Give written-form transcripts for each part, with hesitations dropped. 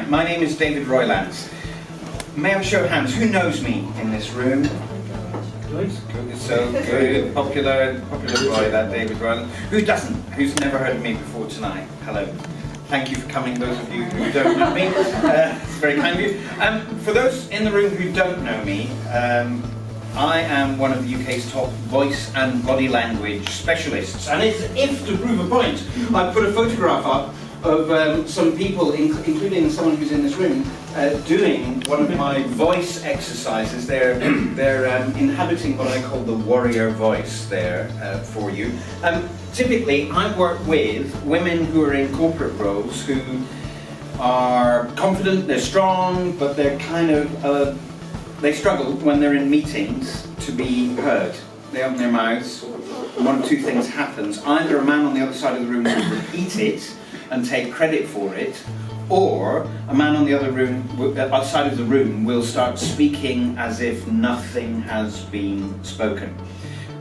tonight. My name is David Roylance. May I show of hands, who knows me in this room? Good, so good, popular boy, that David Roylance. Who doesn't? Who's never heard of me before tonight? Hello. Thank you for coming, those of you who don't know me. It's very kind of you. For those in the room who don't know me, I am one of the UK's top voice and body language specialists. And if to prove a point, I put a photograph up of some people, including someone who's in this room, doing one of my voice exercises. They're inhabiting what I call the warrior voice there for you. Typically, I work with women who are in corporate roles who are confident, they're strong, but they're kind of, they struggle when they're in meetings to be heard. They open their mouths, one of two things happens. Either a man on the other side of the room will repeat it and take credit for it, or a man on the other side of the room will start speaking as if nothing has been spoken.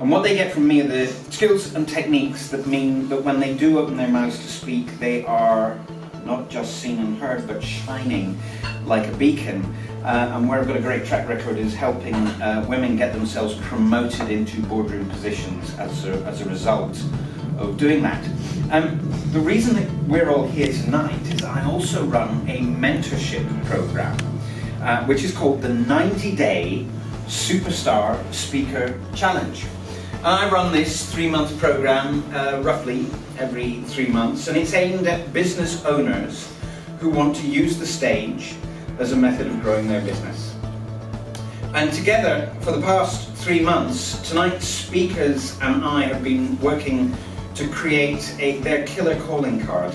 And what they get from me are the skills and techniques that mean that when they do open their mouths to speak, they are not just seen and heard, but shining like a beacon. And where I've got a great track record is helping women get themselves promoted into boardroom positions as a result of doing that. The reason that we're all here tonight is I also run a mentorship program, which is called the 90-Day Superstar Speaker Challenge. I run this 3-month program roughly every 3 months, and it's aimed at business owners who want to use the stage as a method of growing their business. And together, for the past 3 months, tonight's speakers and I have been working to create their killer calling card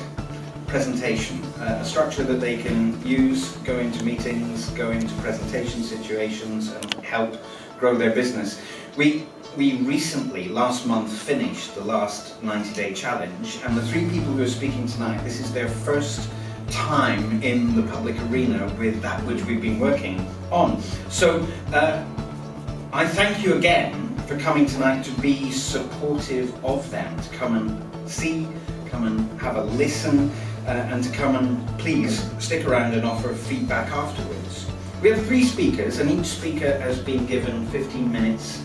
presentation, a structure that they can use, go into meetings, go into presentation situations and help grow their business. We recently, last month, finished the last 90-day challenge, and the 3 people who are speaking tonight, this is their first time in the public arena with that which we've been working on. So I thank you again for coming tonight to be supportive of them, to come and see, come and have a listen, and to come and please stick around and offer feedback afterwards. We have 3 speakers, and each speaker has been given 15 minutes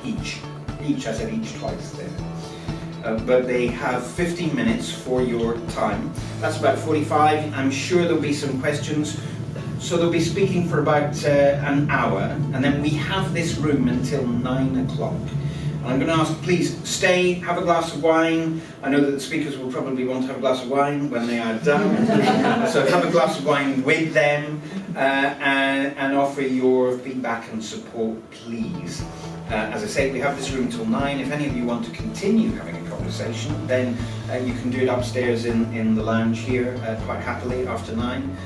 each. I said each twice there. But they have 15 minutes for your time. That's about 45. I'm sure there'll be some questions. So they'll be speaking for about an hour, and then we have this room until 9 o'clock. And I'm going to ask, please stay, have a glass of wine. I know that the speakers will probably want to have a glass of wine when they are done. So have a glass of wine with them and offer your feedback and support, please. As I say, we have this room till 9. If any of you want to continue having a conversation, then you can do it upstairs in the lounge here quite happily after 9.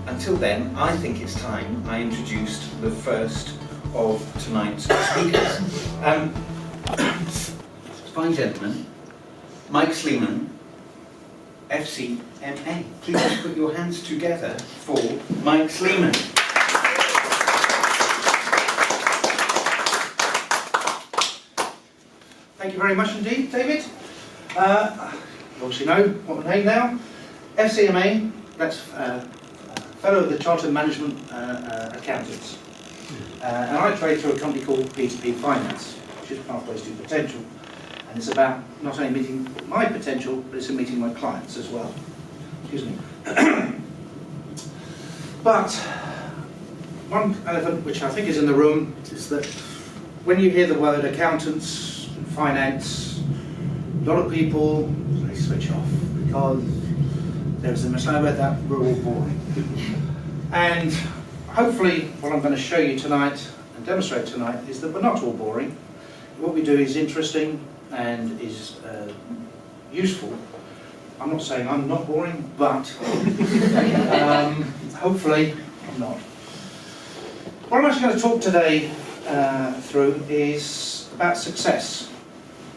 Until then, I think it's time I introduced the first of tonight's speakers. Fine gentleman, Mike Sleeman, FCMA. Please put your hands together for Mike Sleeman. Thank you very much indeed, David. You obviously know what my name now. FCMA, that's Fellow of the Chartered Management Accountants. And I trade through a company called P2P Finance, which is Pathways to Potential. And it's about not only meeting my potential, but it's meeting my clients as well. Excuse me. But one elephant which I think is in the room is that when you hear the word accountants and finance, a lot of people, they switch off because there's a misnomer that we're all boring. And hopefully what I'm going to show you tonight and demonstrate tonight is that we're not all boring. What we do is interesting and is useful. I'm not saying I'm not boring, but hopefully I'm not. What I'm actually going to talk today through is about success.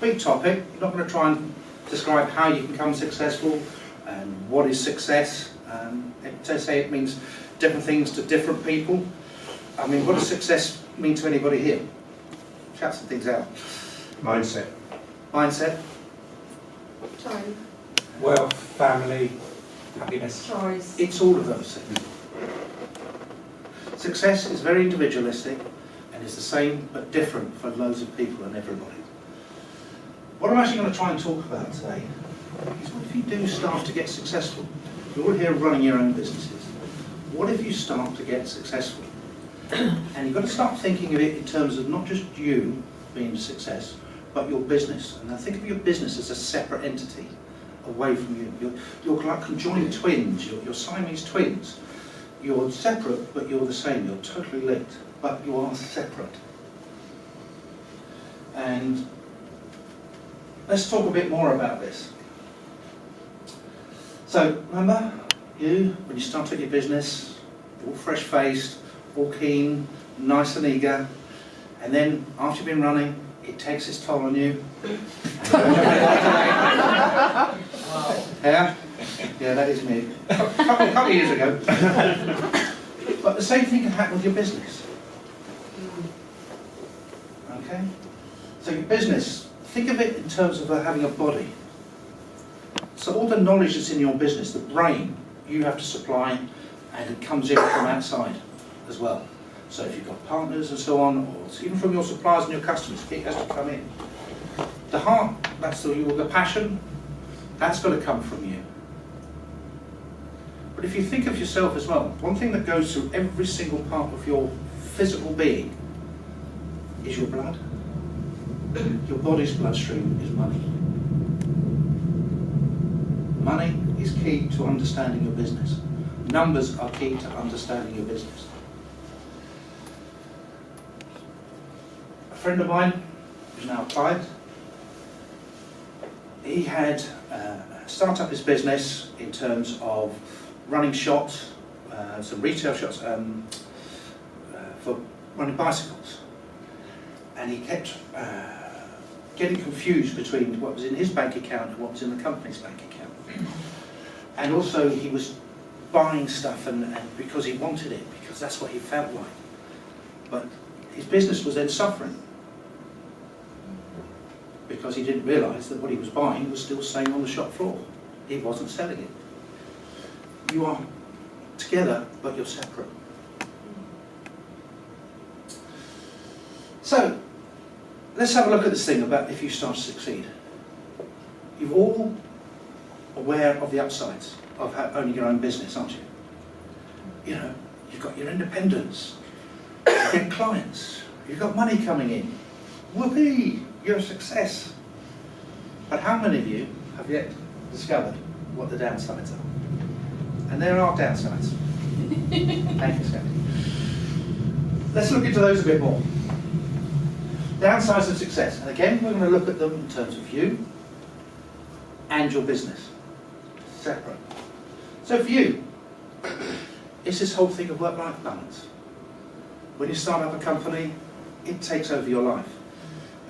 Big topic. I'm not going to try and describe how you can become successful and what is success. It means different things to different people. I mean, what does success mean to anybody here? Shout some things out. Mindset. Mindset. Time. Wealth, family, happiness. Choice. It's all of those things. Success is very individualistic and is the same but different for loads of people and everybody. What I'm actually going to try and talk about today is what if you do start to get successful? You're all here running your own businesses. What if you start to get successful? And you've got to start thinking of it in terms of not just you being a success, but your business. And now think of your business as a separate entity away from you. You're like conjoined twins, you're Siamese twins. You're separate, but you're the same. You're totally linked, but you are separate. And let's talk a bit more about this. So remember, when you start your business, you're all fresh-faced, all keen, nice and eager, and then after you've been running, it takes its toll on you. Yeah? Yeah, that is me. A couple of years ago. But the same thing can happen with your business. Okay? So your business, think of it in terms of having a body. So all the knowledge that's in your business, the brain, you have to supply, and it comes in from outside as well. So if you've got partners and so on, or even from your suppliers and your customers, it has to come in. The heart, that's the passion, that's got to come from you. But if you think of yourself as well, one thing that goes through every single part of your physical being is your blood. Your body's bloodstream is money. Money is key to understanding your business. Numbers are key to understanding your business. A friend of mine, who's now a client, he had start up his business in terms of running shops, some retail shops for running bicycles. And he kept getting confused between what was in his bank account and what was in the company's bank account. And also he was buying stuff and because he wanted it, because that's what he felt like. But his business was then suffering because he didn't realise that what he was buying was still staying on the shop floor. He wasn't selling it. You are together, but you're separate. So, let's have a look at this thing about if you start to succeed. You're all aware of the upsides of owning your own business, aren't you? You know, you've got your independence, you get clients, you've got money coming in. Whoopee, you're a success. But how many of you have yet discovered what the downsides are? And there are downsides. Thank you, Scotty. Let's look into those a bit more. Downsides of success. And again, we're going to look at them in terms of you and your business. Separate. So for you, it's this whole thing of work-life balance. When you start up a company, it takes over your life.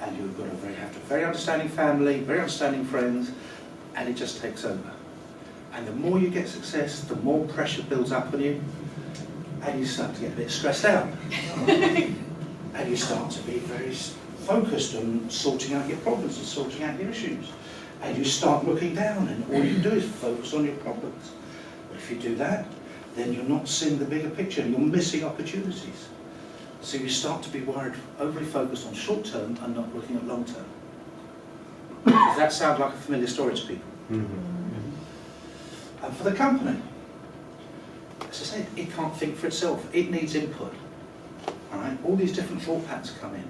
And you've got to have a very understanding family, very understanding friends, and it just takes over. And the more you get success, the more pressure builds up on you, and you start to get a bit stressed out. And you start to be very focused on sorting out your problems and sorting out your issues. And you start looking down, and all you do is focus on your problems. But if you do that, then you're not seeing the bigger picture, and you're missing opportunities. So you start to be worried, overly focused on short term and not looking at long term. Does that sound like a familiar story to people? And for the company, as I said, it can't think for itself. It needs input. All these different thought patterns come in.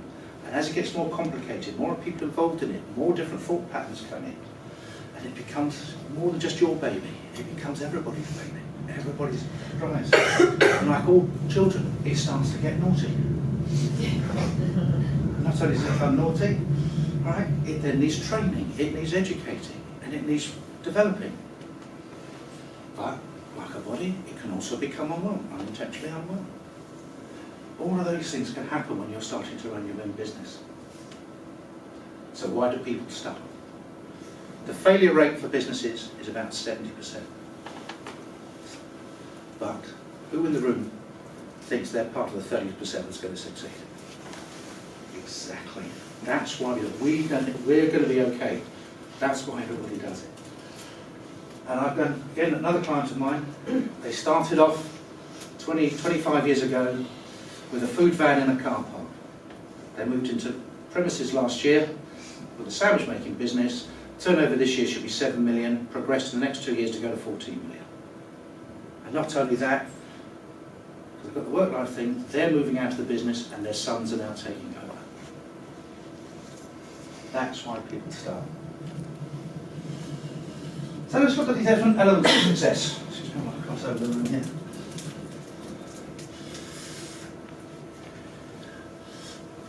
And as it gets more complicated, more people involved in it, more different thought patterns come in. And it becomes more than just your baby. It becomes everybody's baby. Everybody's prize. And like all children, it starts to get naughty. Not only does it become naughty, right? It then needs training, it needs educating, and it needs developing. But, like a body, it can also become unwell, unintentionally unwell. All of those things can happen when you're starting to run your own business. So why do people stop? The failure rate for businesses is about 70%. But who in the room thinks they're part of the 30% that's going to succeed? Exactly. That's why we're going to be okay. That's why everybody does it. And I've got, again, another client of mine. They started off 25 years ago with a food van in a car park. They moved into premises last year with a sandwich making business. Turnover this year should be 7 million, progressed in the next 2 years to go to 14 million. And not only that, because they've got the work-life thing, they're moving out of the business and their sons are now taking over. That's why people start. So let's look at the different elements of success. Excuse me, I might cross over the room here.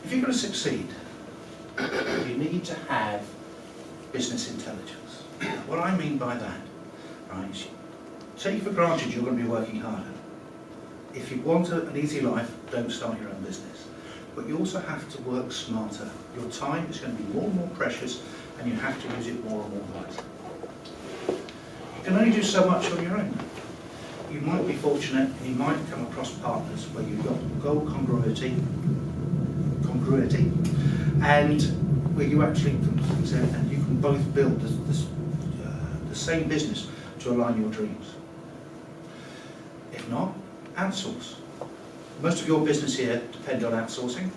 If you're going to succeed, you need to have business intelligence. What I mean by that, right, is take for granted you're going to be working harder. If you want an easy life, don't start your own business. But you also have to work smarter. Your time is going to be more and more precious, and you have to use it more and more wisely. You can only do so much on your own. You might be fortunate, and you might come across partners where you've got goal congruity, and where you actually and you can both build the same business to align your dreams. If not, outsource. Most of your business here depend on outsourcing.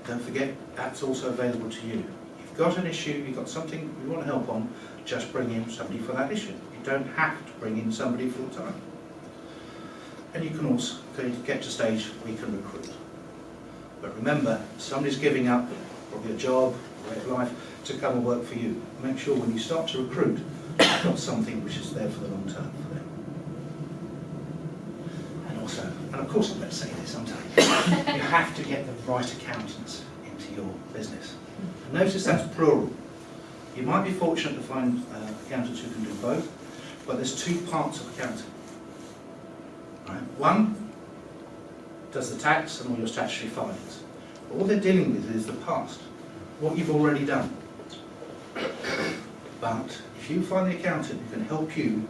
Don't forget, that's also available to you. You've got an issue, you've got something you want to help on, just bring in somebody for that issue. You don't have to bring in somebody full time. And you can also get to a stage where you can recruit. But remember, somebody's giving up probably a job, a way of life, to come and work for you. Make sure when you start to recruit, you've got something which is there for the long term for them. And also, and of course I'm going to say this sometimes, you have to get the right accountants into your business. Notice that's plural. You might be fortunate to find accountants who can do both, but there's two parts of accounting. Right? One does the tax and all your statutory filings. But all they're dealing with is the past, what you've already done. But if you find the accountant who can help you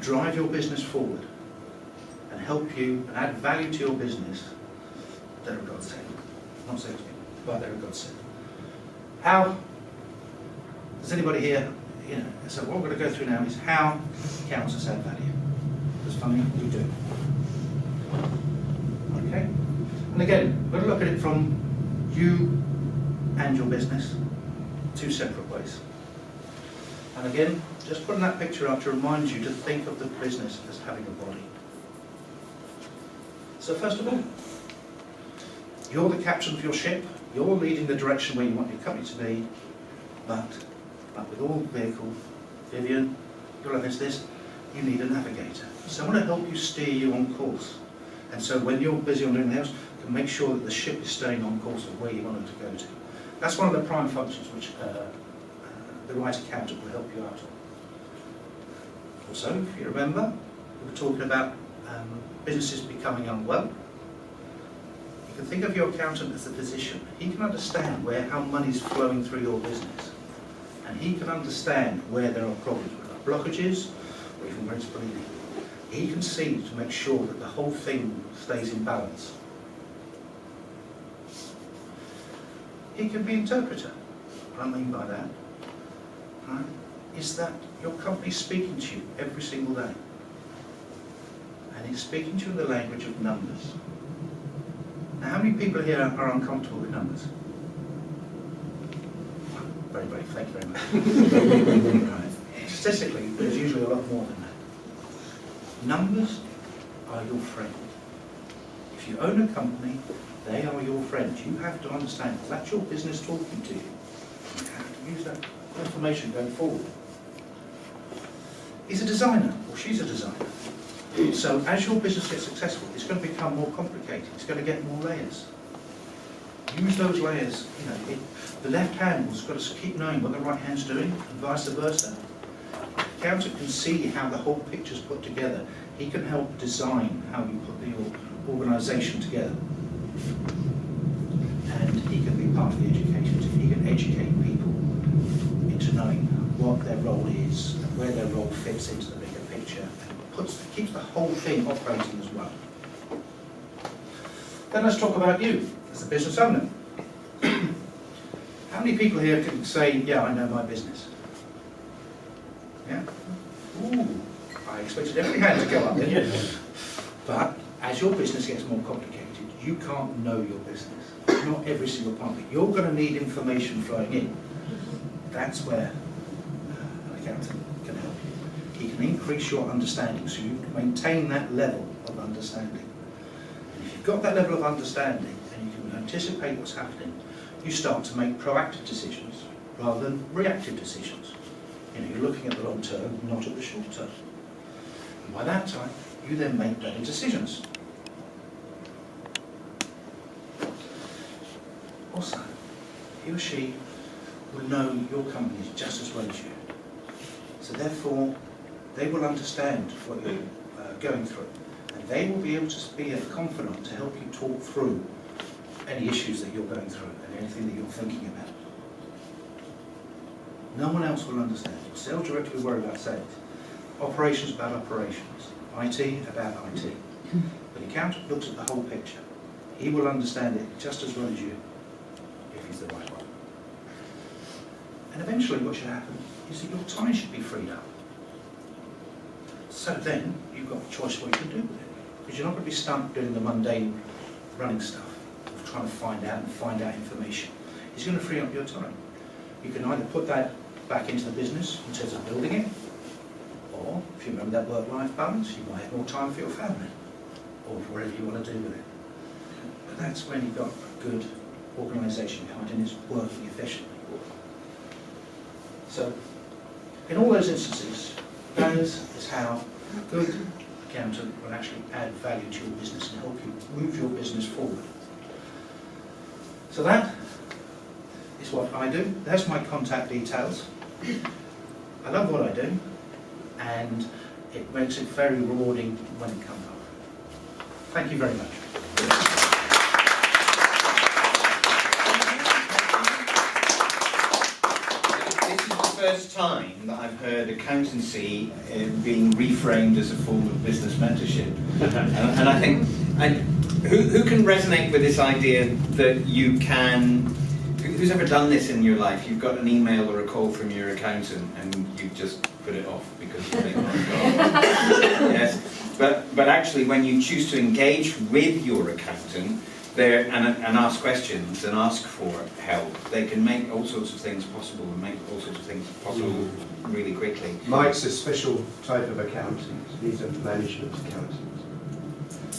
drive your business forward and help you and add value to your business, they're a godsend. Not so to me, but they're a godsend. How does anybody here, so what we're going to go through now is how accountants add value. Because funny, we do. Okay? And again, we're going to look at it from you and your business, two separate ways. And again, just putting that picture up to remind you to think of the business as having a body. So first of all, you're the captain of your ship, you're leading the direction where you want your company to be, but with all vehicles, Vivian, you'll have this, you need a navigator. Someone to help you steer you on course. And so when you're busy on anything else, you can make sure that the ship is staying on course of where you want it to go to. That's one of the prime functions which the right accountant will help you out on. Also, if you remember, we were talking about businesses becoming unwell. You can think of your accountant as the physician. He can understand how money is flowing through your business. And he can understand where there are problems, where there are blockages, or even where it's bleeding. He can see to make sure that the whole thing stays in balance. He can be interpreter. What I mean by that, right, is that your company's speaking to you every single day. And he's speaking to you in the language of numbers. Now, how many people here are uncomfortable with numbers? Very brave, thank you very much. Right. Statistically, there's usually a lot more than that. Numbers are your friend. If you own a company, they are your friend. You have to understand that's your business talking to you. You have to use that information going forward. He's a designer, or she's a designer. So as your business gets successful, it's going to become more complicated. It's going to get more layers. Use those layers. The left hand has got to keep knowing what the right hand's doing, and vice versa. The accountant can see how the whole picture's put together. He can help design how you put your organisation together. And he can be part of the education team. He can educate people into knowing what their role is, and where their role fits into the bigger picture, and keeps the whole thing operating as well. Then let's talk about you as the business owner. How many people here can say, yeah, I know my business? Yeah? Ooh, I expected every hand to go up there. But as your business gets more complicated, you can't know your business. Not every single part of it. You're going to need information flowing in. That's where an accountant can help you. He can increase your understanding so you can maintain that level of understanding. And if you've got that level of understanding and you can anticipate what's happening, you start to make proactive decisions rather than reactive decisions. You know, you're looking at the long term, not at the short term. And by that time, you then make better decisions. Also, he or she will know your company just as well as you. So therefore, they will understand what you're going through. And they will be able to be a confidant to help you talk through any issues that you're going through and anything that you're thinking about. No one else will understand. Sales director will worry about sales. Operations about operations. IT about IT. But the accountant looks at the whole picture. He will understand it just as well as you, if he's the right one. And eventually what should happen is that your time should be freed up. So then you've got a choice what you can do with it. Because you're not going to be stuck doing the mundane running stuff, of trying to find out information. It's going to free up your time. You can either put that back into the business in terms of building it, or if you remember that work-life balance, you might have more time for your family, or whatever you want to do with it. But that's when you've got a good organisation behind it and it's working efficiently. So, in all those instances, that is how a good accountant will actually add value to your business and help you move your business forward. So that is what I do. There's my contact details. I love what I do, and it makes it very rewarding when it comes up. Thank you very much. This is the first time that I've heard accountancy being reframed as a form of business mentorship. And I think, who can resonate with this idea that you can, who's ever done this in your life? You've got an email or a call from your accountant and you just put it off because you think, oh God. Yes, but actually when you choose to engage with your accountant there and ask questions and ask for help, they can make all sorts of things possible and make all sorts of things possible really quickly. Mike's a special type of accountant. He's a management accountant.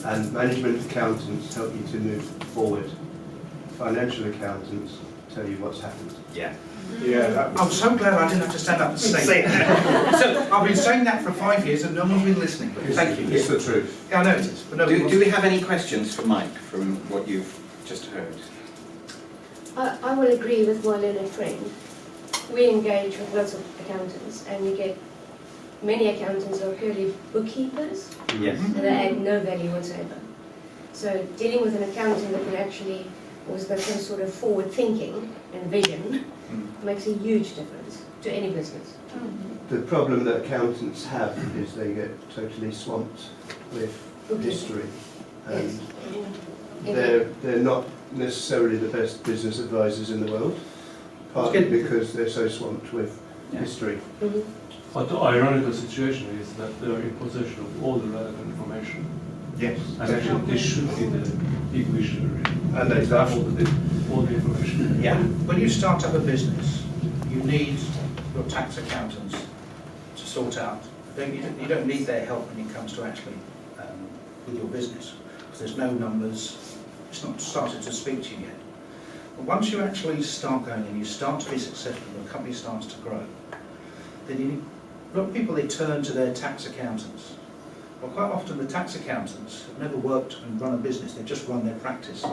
And management accountants help you to move forward. Financial accountants tell you what's happened. Yeah. Yeah. I'm so glad I didn't have to stand up and say that. So I've been saying that for 5 years and no one's been listening. Thank you. It's the truth. Yeah, I know it is. But Do we have any questions for Mike from what you've just heard? I will agree with my learned friend. We engage with lots of accountants and we get many accountants are purely bookkeepers Yes. and they add no value whatsoever. So dealing with an accountant that can actually, with that sort of forward thinking and vision, makes a huge difference to any business. The problem that accountants have is they get totally swamped with history. And they're not necessarily the best business advisors in the world, partly because they're so swamped with history. But the ironical situation is that they are in possession of all the relevant information. Yes. And actually this should be the big vision. And they have all the information. Yeah. When you start up a business, you need your tax accountants to sort out. You don't need their help when it comes to actually with your business, because there's no numbers. It's not started to speak to you yet. But once you actually start going and you start to be successful, and the company starts to grow, then a lot of people, they turn to their tax accountants. Well, quite often the tax accountants have never worked and run a business, they've just run their practice.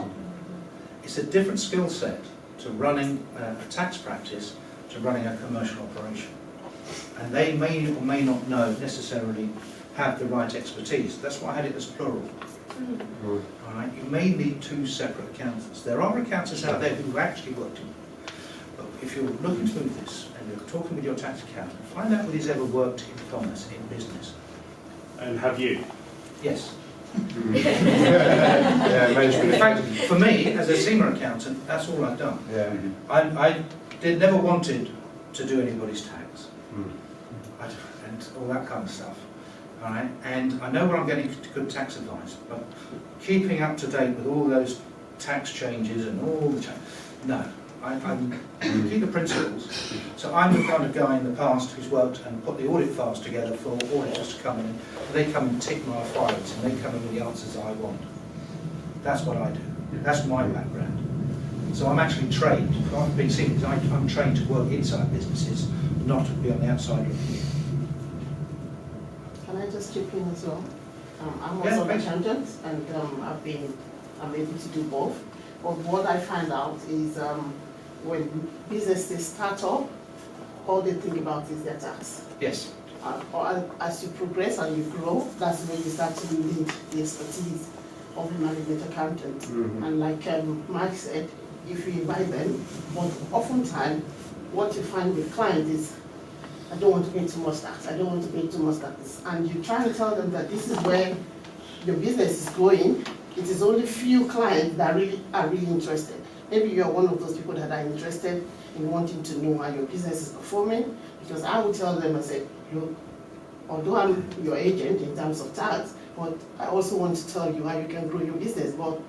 It's a different skill set to running a tax practice to running a commercial operation. And they may or may not know necessarily have the right expertise. That's why I had it as plural. All right? You may need two separate accountants. There are accountants out there who actually worked in. But if you're looking to move this and you're talking with your tax accountant, find out whether he's ever worked in commerce, in business. And have you? Yes. Yeah, management. In fact, for me, as a senior accountant, that's all I've done. Yeah. I never wanted to do anybody's tax. and all that kind of stuff. All right? And I know where I'm getting good tax advice, but keeping up to date with all those tax changes and all the no. I'm keep the principles. So I'm the kind of guy in the past who's worked and put the audit files together for auditors to come in. They come and tick my files and they come in with the answers I want. That's what I do. That's my background. So I'm actually trained. I've been seen. I'm trained to work inside businesses, not to be on the outside looking in. Can I just chip in as well? I'm also an accountant, and I'm able to do both. But what I find out is when businesses start up, all they think about is their tax. Yes. Or as you progress and you grow, that's when you start to need the expertise of a management accountant. Mm-hmm. And like Mike said, if you invite them, but oftentimes what you find with clients is, I don't want to pay too much tax, I don't want to pay too much tax. And you try to tell them that this is where your business is going. It is only few clients that are really interested. Maybe you're one of those people that are interested in wanting to know how your business is performing, because I would tell them, I said, look, although I'm your agent in terms of tax, but I also want to tell you how you can grow your business. But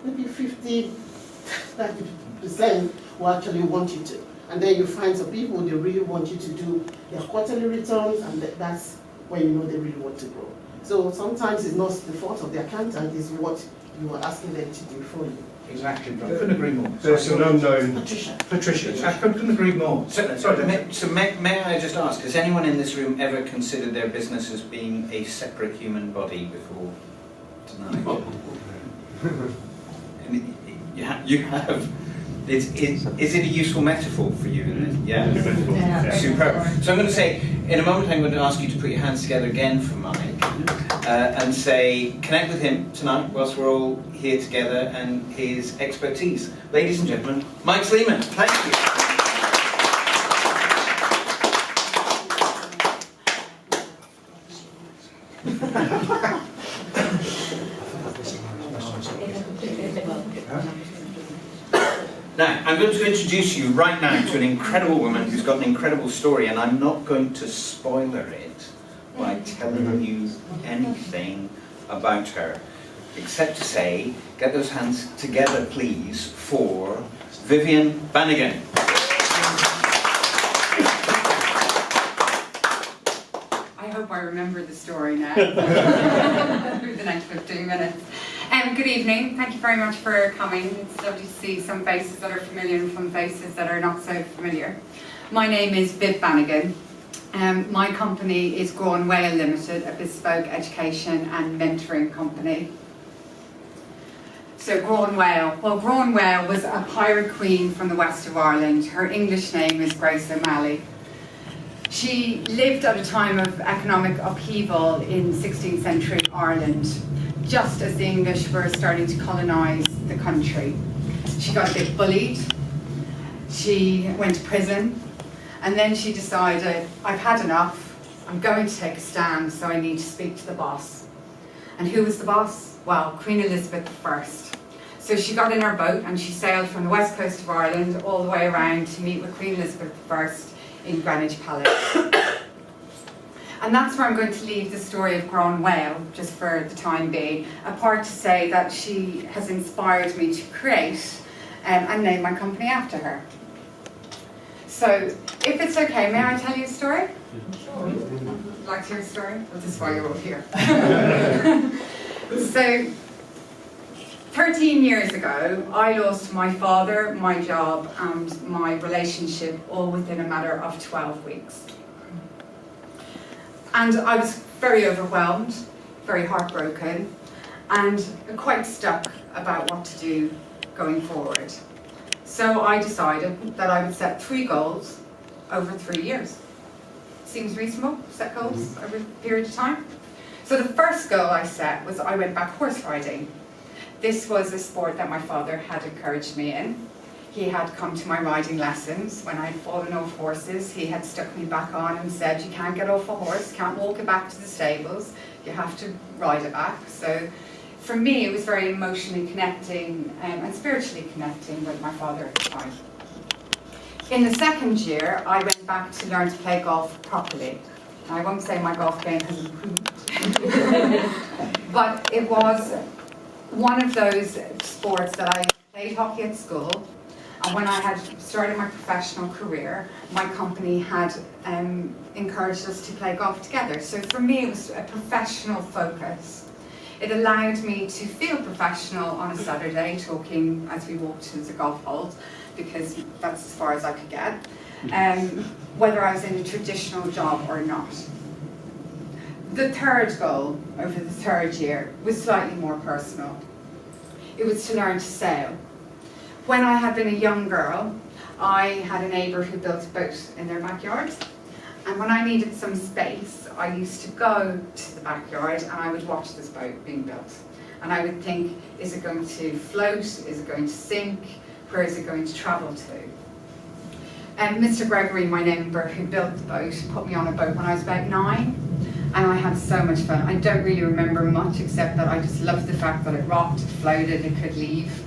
maybe 50-30% will actually want you to. And then you find some people, they really want you to do their quarterly returns, and that's when you know they really want to grow. So sometimes it's not the fault of the accountant, it's what you are asking them to do for you. Exactly, but I couldn't agree more. There's an unknown. Patricia, I couldn't agree more. So may I just ask, has anyone in this room ever considered their business as being a separate human body before tonight? And you have. Is it a useful metaphor for you? Yeah. Superb. So I'm going to say, in a moment I'm going to ask you to put your hands together again for Mike and say, connect with him tonight whilst we're all here together and his expertise. Ladies and gentlemen, Mike Sleeman. Thank you. Now, I'm going to introduce you right now to an incredible woman who's got an incredible story, and I'm not going to spoiler it by telling you anything about her, except to say, get those hands together, please, for Vivian Bannigan. I hope I remember the story now through the next 15 minutes. Good evening, thank you very much for coming. It's lovely to see some faces that are familiar and some faces that are not so familiar. My name is Viv Bannigan. My company is Grown Whale Limited, a bespoke education and mentoring company. So Grown Whale. Well, Grown Whale was a pirate queen from the west of Ireland. Her English name is Grace O'Malley. She lived at a time of economic upheaval in 16th century Ireland, just as the English were starting to colonise the country. She got a bit bullied, she went to prison, and then she decided, I've had enough, I'm going to take a stand, so I need to speak to the boss. And who was the boss? Well, Queen Elizabeth I. So she got in her boat and she sailed from the west coast of Ireland all the way around to meet with Queen Elizabeth I in Greenwich Palace. And that's where I'm going to leave the story of Grown Whale, just for the time being, apart to say that she has inspired me to create and name my company after her. So, if it's okay, may I tell you a story? Sure. Like to hear a story? Well, this is why you're all here. So, 13 years ago, I lost my father, my job, and my relationship all within a matter of 12 weeks. And I was very overwhelmed, very heartbroken, and quite stuck about what to do going forward. So I decided that I would set 3 goals over 3 years. Seems reasonable, set goals over a period of time. So the first goal I set was I went back horse riding. This was a sport that my father had encouraged me in. He had come to my riding lessons when I had fallen off horses. He had stuck me back on and said, you can't get off a horse, can't walk it back to the stables, you have to ride it back. So for me, it was very emotionally connecting and spiritually connecting with my father at the time. In the second year, I went back to learn to play golf properly. I won't say my golf game has improved, but it was one of those sports that I played hockey at school, and when I had started my professional career, my company had encouraged us to play golf together. So for me, it was a professional focus. It allowed me to feel professional on a Saturday, talking as we walked to the golf hole, because that's as far as I could get, whether I was in a traditional job or not. The third goal over the third year was slightly more personal. It was to learn to sail. When I had been a young girl, I had a neighbour who built a boat in their backyard, and when I needed some space, I used to go to the backyard and I would watch this boat being built. And I would think, is it going to float? Is it going to sink? Where is it going to travel to? And Mr. Gregory, my neighbour who built the boat, put me on a boat when I was about 9, and I had so much fun. I don't really remember much, except that I just loved the fact that it rocked, it floated, it could leave.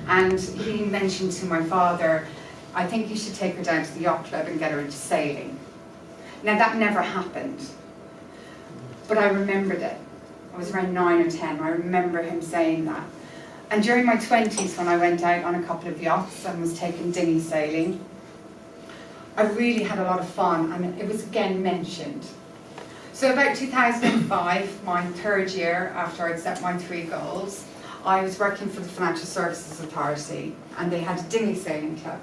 And he mentioned to my father, I think you should take her down to the yacht club and get her into sailing. Now that never happened, but I remembered it. I was around 9 or 10, I remember him saying that. And during my 20s, when I went out on a couple of yachts and was taking dinghy sailing, I really had a lot of fun, and it was again mentioned. So about 2005, my third year after I'd set my 3 goals, I was working for the Financial Services Authority, and they had a dinghy sailing club.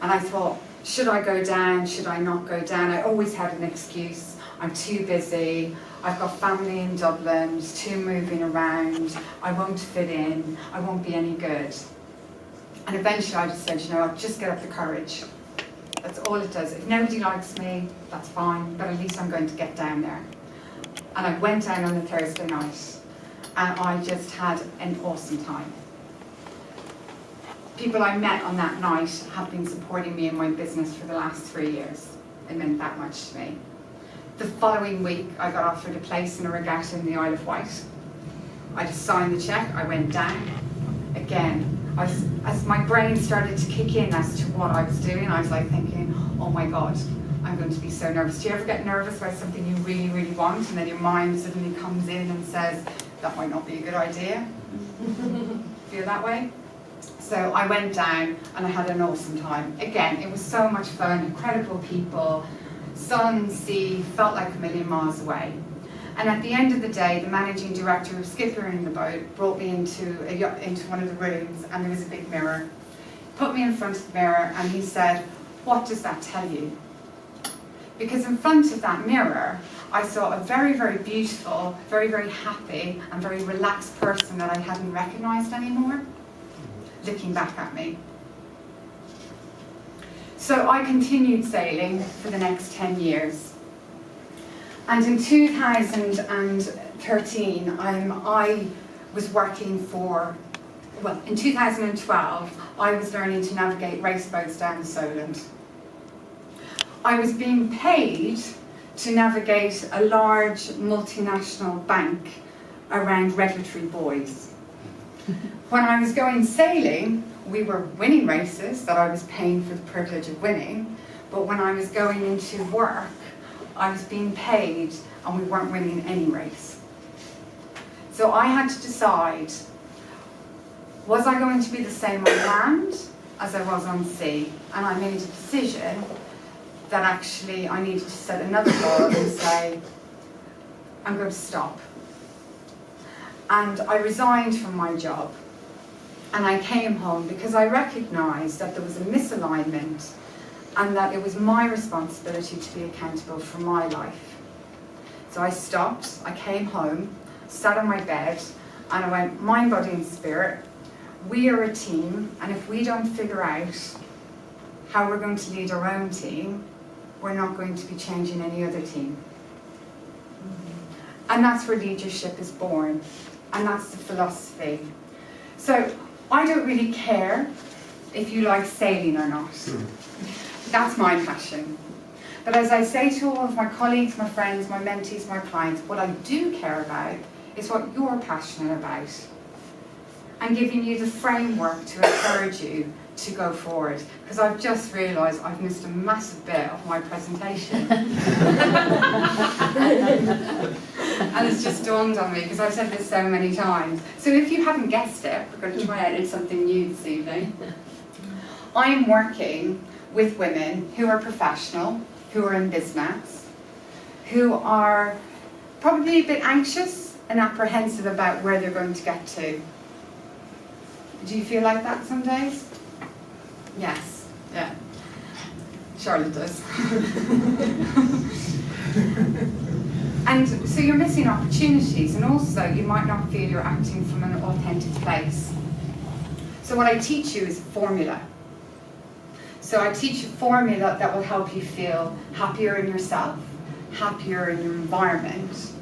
And I thought, should I go down, should I not go down? I always had an excuse. I'm too busy, I've got family in Dublin, there's too moving around, I won't fit in, I won't be any good. And eventually I just said, you know, I'll just get up the courage. That's all it does. If nobody likes me, that's fine, but at least I'm going to get down there. And I went down on a Thursday night, and I just had an awesome time. People I met on that night have been supporting me in my business for the last 3 years. It meant that much to me. The following week, I got offered a place in a regatta in the Isle of Wight. I just signed the cheque, I went down. Again, as my brain started to kick in as to what I was doing, I was like thinking, oh my God, I'm going to be so nervous. Do you ever get nervous about something you really, really want, and then your mind suddenly comes in and says, that might not be a good idea? Feel that way? So I went down and I had an awesome time. Again, it was so much fun, incredible people, sun, sea, felt like a million miles away. And at the end of the day, the managing director of skippering the boat brought me into one of the rooms, and there was a big mirror. Put me in front of the mirror and he said, what does that tell you? Because in front of that mirror, I saw a very, very beautiful, very, very happy and very relaxed person that I hadn't recognized anymore, looking back at me. So I continued sailing for the next 10 years. And in 2013, I was working for, well, in 2012, I was learning to navigate race boats down the Solent. I was being paid to navigate a large multinational bank around regulatory buoys. When I was going sailing, we were winning races that I was paying for the privilege of winning, but when I was going into work, I was being paid and we weren't winning any race. So I had to decide, was I going to be the same on land as I was on sea? And I made a decision that actually I needed to set another goal and say, I'm going to stop. And I resigned from my job. And I came home because I recognised that there was a misalignment and that it was my responsibility to be accountable for my life. So I stopped, I came home, sat on my bed, and I went, mind, body and spirit, we are a team, and if we don't figure out how we're going to lead our own team, we're not going to be changing any other team. And that's where leadership is born, and that's the philosophy. So I don't really care if you like sailing or not. That's my passion. But as I say to all of my colleagues, my friends, my mentees, my clients, what I do care about is what you're passionate about, and giving you the framework to encourage you to go forward, because I've just realised I've missed a massive bit of my presentation. And it's just dawned on me, because I've said this so many times. So if you haven't guessed it, we're going to try out something new this evening. I'm working with women who are professional, who are in business, who are probably a bit anxious and apprehensive about where they're going to get to. Do you feel like that some days? Yes, yeah. Charlotte does. And so you're missing opportunities, and also you might not feel you're acting from an authentic place. So what I teach you is a formula. So I teach a formula that will help you feel happier in yourself, happier in your environment,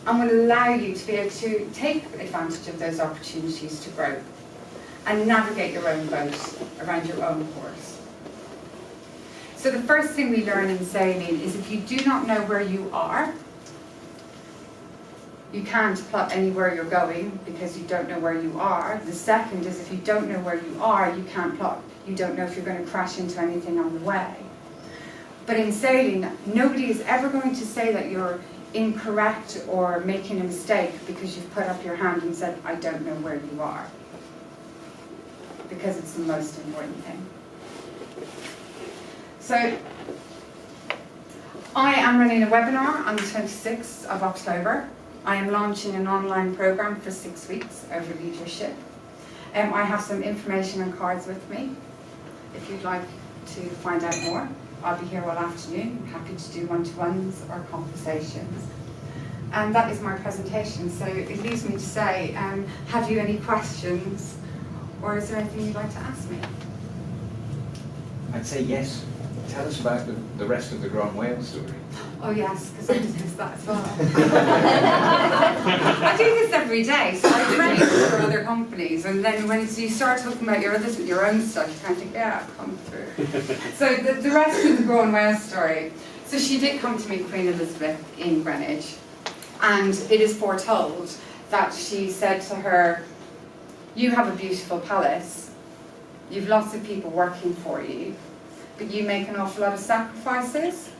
and will allow you to be able to take advantage of those opportunities to grow and navigate your own boat around your own course. So the first thing we learn in sailing is if you do not know where you are, you can't plot anywhere you're going because you don't know where you are. The second is if you don't know where you are, you can't plot. You don't know if you're going to crash into anything on the way. But in sailing, nobody is ever going to say that you're incorrect or making a mistake because you've put up your hand and said, I don't know where you are. Because it's the most important thing. So, I am running a webinar on the 26th of October. I am launching an online program for 6 weeks over leadership. I have some information and cards with me. If you'd like to find out more, I'll be here all afternoon. I'm happy to do one-to-ones or conversations. And that is my presentation. So it leaves me to say, have you any questions? Or is there anything you'd like to ask me? I'd say yes. Tell us about the rest of the Grand Whale story. Oh yes, because I just missed that as well. I do this every day, so I train for other companies, and then when you start talking about your own stuff, you kind of think, yeah, come through. So the rest of the Grand Whale story. So she did come to meet Queen Elizabeth in Greenwich, and it is foretold that she said to her, you have a beautiful palace, you've lots of people working for you, but you make an awful lot of sacrifices.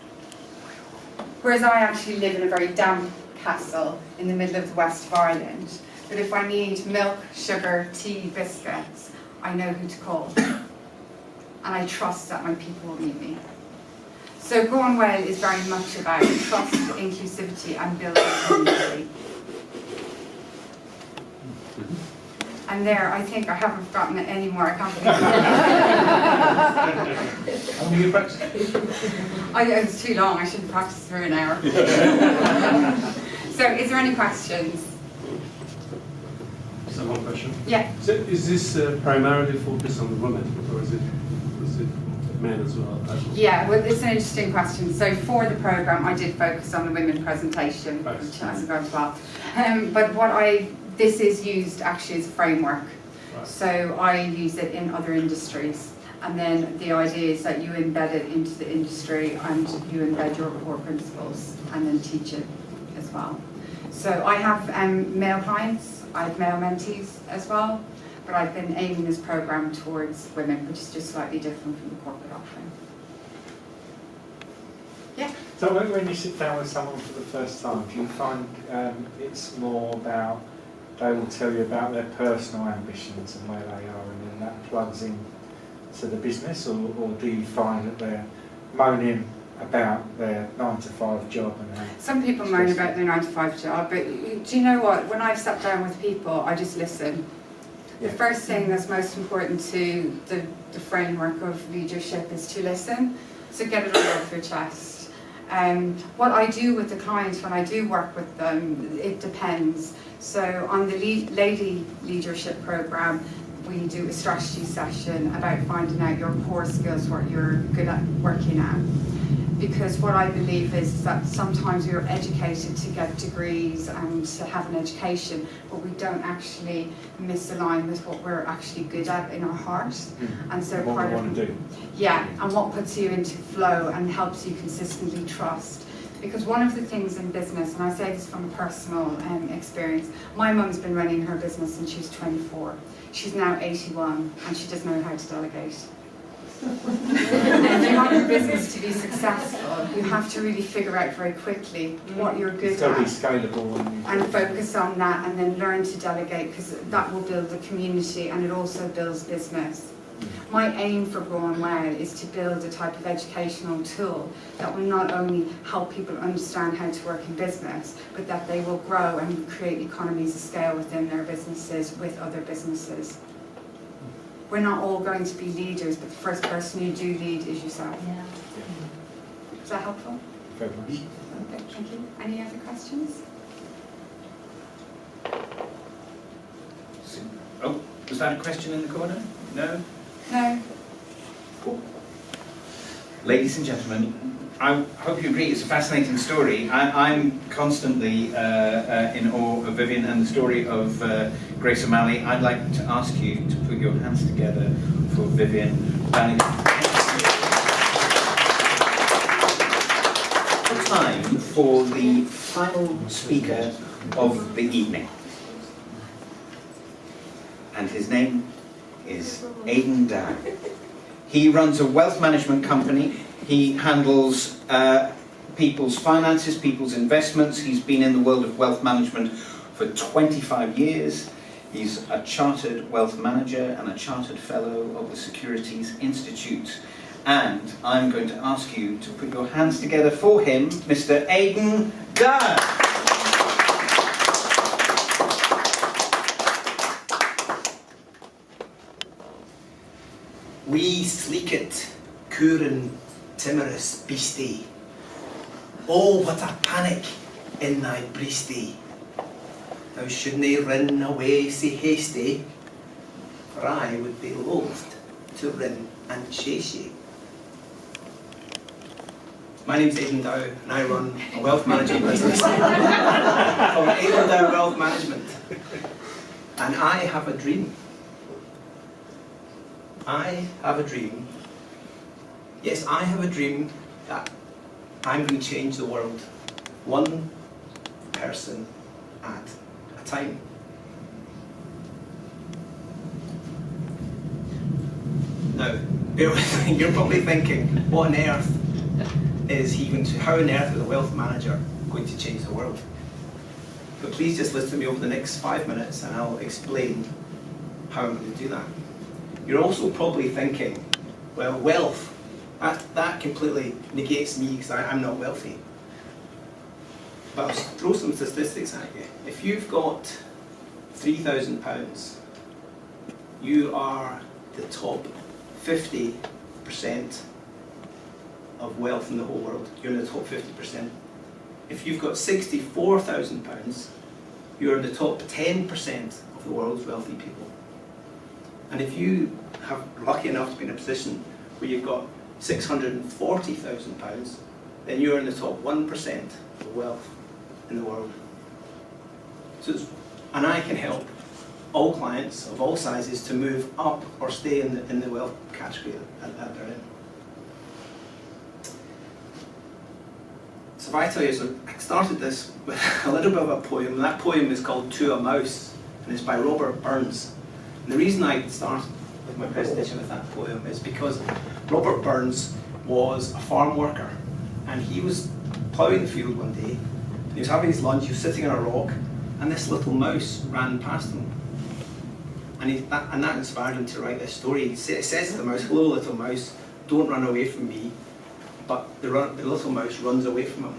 Whereas I actually live in a very damp castle in the middle of the west of Ireland. But if I need milk, sugar, tea, biscuits, I know who to call. And I trust that my people will meet me. So Grand Whale is very much about trust, inclusivity and building community. And there, I think I haven't forgotten it anymore. I can't believe it. How long you practice? It was too long. I should have practiced for an hour. So, is there any questions? So one question. Yeah. So is this primarily focused on the women, or is it men as well? Yeah, well, it's an interesting question. So for the program, I did focus on the women presentation, Right. which hasn't gone well. But this is used actually as a framework. Right. So I use it in other industries. And then the idea is that you embed it into the industry and you embed your core principles and then teach it as well. So I have male clients, I have male mentees as well, but I've been aiming this program towards women, which is just slightly different from the corporate offering. Yeah. So when you sit down with someone for the first time, do you find it's more about they will tell you about their personal ambitions and where they are, and then that plugs in to the business, or do you find that they're moaning about their 9-to-5 job? And some people moan about their 9-to-5 job, but do you know what? When I've sat down with people, I just listen. The first thing that's most important to the framework of leadership is to listen. So get it all off your chest. What I do with the clients when I do work with them, it depends. So on the Lady Leadership Program, we do a strategy session about finding out your core skills, what you're good at working at. Because what I believe is that sometimes we're educated to get degrees and to have an education, but we don't actually misalign with what we're actually good at in our heart. And so what part we of want to do. yeah, and what puts you into flow and helps you consistently trust. Because one of the things in business, and I say this from personal experience, my mum's been running her business since she was 24. She's now 81 and she doesn't know how to delegate. If you want your business to be successful, you have to really figure out very quickly what you're good It's got to be at scalable and focus on that, and then learn to delegate, because that will build a community and it also builds business. My aim for Grow and Well is to build a type of educational tool that will not only help people understand how to work in business, but that they will grow and create economies of scale within their businesses with other businesses. We're not all going to be leaders, but the first person you do lead is yourself. Yeah. Is that helpful? Very much. Okay, thank you. Any other questions? Oh, was that a question in the corner? No? No? Ladies and gentlemen, I hope you agree it's a fascinating story. I'm constantly in awe of Vivian and the story of Grace O'Malley. I'd like to ask you to put your hands together for Vivian. Time for the final speaker of the evening. And his name is Aidan Dow. He runs a wealth management company. He handles people's finances, people's investments. He's been in the world of wealth management for 25 years. He's a chartered wealth manager and a chartered fellow of the Securities Institute. And I'm going to ask you to put your hands together for him, Mr. Aidan Dow. We sleekit, Cooran, timorous beastie. Oh, what a panic in thy breastie. Thou shouldna run away sae hasty, for I would be loath to run and chase ye. My name's Aidan Dow, and I run a wealth management business called Aidan Dow Wealth Management. And I have a dream. I have a dream. Yes, I have a dream that I'm going to change the world, one person at a time. Now, bear with me, you're probably thinking, what on earth is he going to, how on earth is a wealth manager going to change the world? But please just listen to me over the next 5 minutes and I'll explain how I'm going to do that. You're also probably thinking, well, wealth, that completely negates me because I'm not wealthy. But I'll throw some statistics at you. If you've got £3,000, you are the top 50% of wealth in the whole world. You're in the top 50%. If you've got £64,000, you're in the top 10% of the world's wealthy people. And if you have lucky enough to be in a position where you've got £640,000, then you're in the top 1% of wealth in the world. So and I can help all clients of all sizes to move up or stay in the wealth category that they're in. So if I tell you, so I started this with a little bit of a poem. That poem is called To a Mouse, and it's by Robert Burns. And the reason I started with my presentation with that poem is because Robert Burns was a farm worker, and he was ploughing the field one day, and he was having his lunch, he was sitting on a rock, and this little mouse ran past him. And that inspired him to write this story. It says to the mouse, "Hello, little mouse, don't run away from me." But the little mouse runs away from him.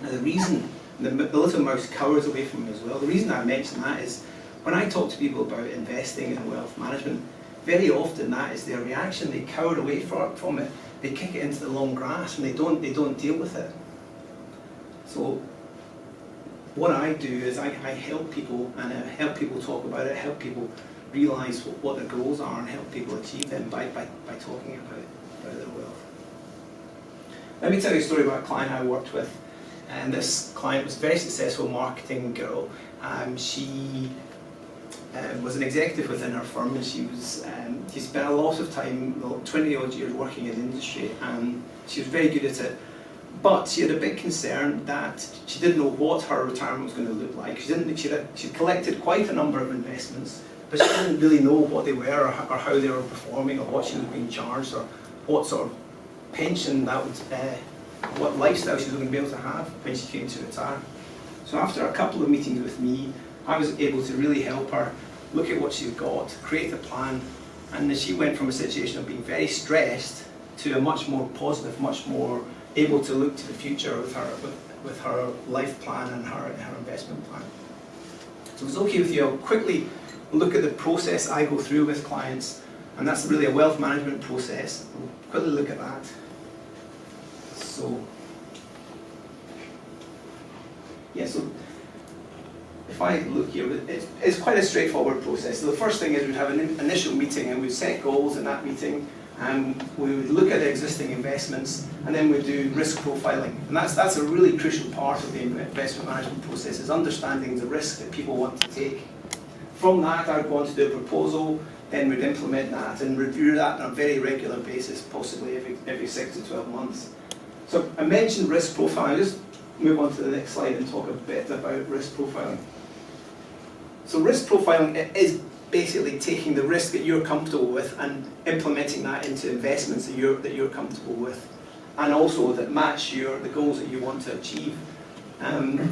Now the reason, the little mouse cowers away from him as well, the reason I mention that is, when I talk to people about investing and wealth management, very often that is their reaction. They cower away from it. They kick it into the long grass and they don't deal with it. So what I do is I help people, and I help people talk about it, help people realise what their goals are and help people achieve them by talking about their wealth. Let me tell you a story about a client I worked with. And this client was a very successful marketing girl. She was an executive within her firm, and she spent a lot of time, 20 odd years working in the industry, and she was very good at it. But she had a big concern that she didn't know what her retirement was going to look like. She'd collected quite a number of investments, but she didn't really know what they were or how they were performing or what she was being charged or what sort of pension that would, what lifestyle she was going to be able to have when she came to retire. So after a couple of meetings with me, I was able to really help her look at what she's got, create a plan, and she went from a situation of being very stressed to a much more positive, much more able to look to the future with her life plan and her investment plan. So if it's okay with you, I'll quickly look at the process I go through with clients, and that's really a wealth management process. We'll quickly look at that. So, yeah, so if I look here, it's quite a straightforward process. So the first thing is we'd have an initial meeting and we'd set goals in that meeting, and we would look at the existing investments, and then we'd do risk profiling. And that's a really crucial part of the investment management process, is understanding the risk that people want to take. From that, I'd go on to do a proposal, then we'd implement that and review that on a very regular basis, possibly every 6 to 12 months. So I mentioned risk profiling. I'll just move on to the next slide and talk a bit about risk profiling. So risk profiling is basically taking the risk that you're comfortable with and implementing that into investments that you're comfortable with, and also that match the goals that you want to achieve.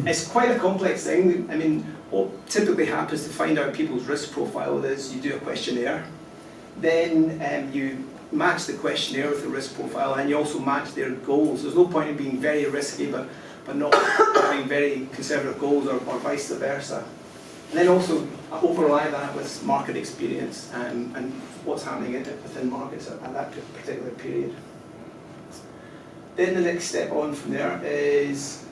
It's quite a complex thing. I mean, what typically happens to find out people's risk profile is you do a questionnaire, then you match the questionnaire with the risk profile, and you also match their goals. There's no point in being very risky but not having very conservative goals, or vice versa. And then also overlay that with market experience and what's happening within markets at that particular period. Then the next step on from there is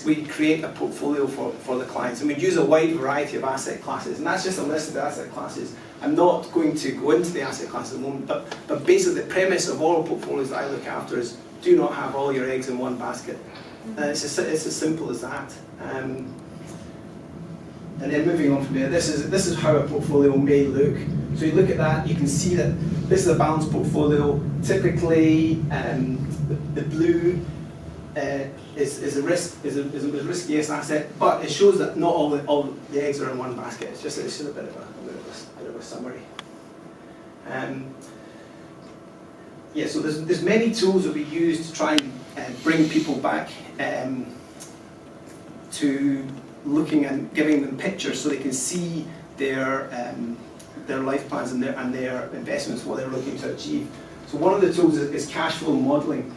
we create a portfolio for the clients, and we use a wide variety of asset classes, and that's just a list of the asset classes. I'm not going to go into the asset classes at the moment, but basically the premise of all the portfolios that I look after is do not have all your eggs in one basket. It's as simple as that. And then moving on from there, this is how a portfolio may look. So you look at that, you can see that this is a balanced portfolio. Typically, the blue is a riskiest asset, but it shows that not all the eggs are in one basket. It's just a bit of a summary. Yeah, so there's many tools that we use to try and bring people back to looking and giving them pictures so they can see their life plans and their investments, what they're looking to achieve. So one of the tools is cash flow modelling.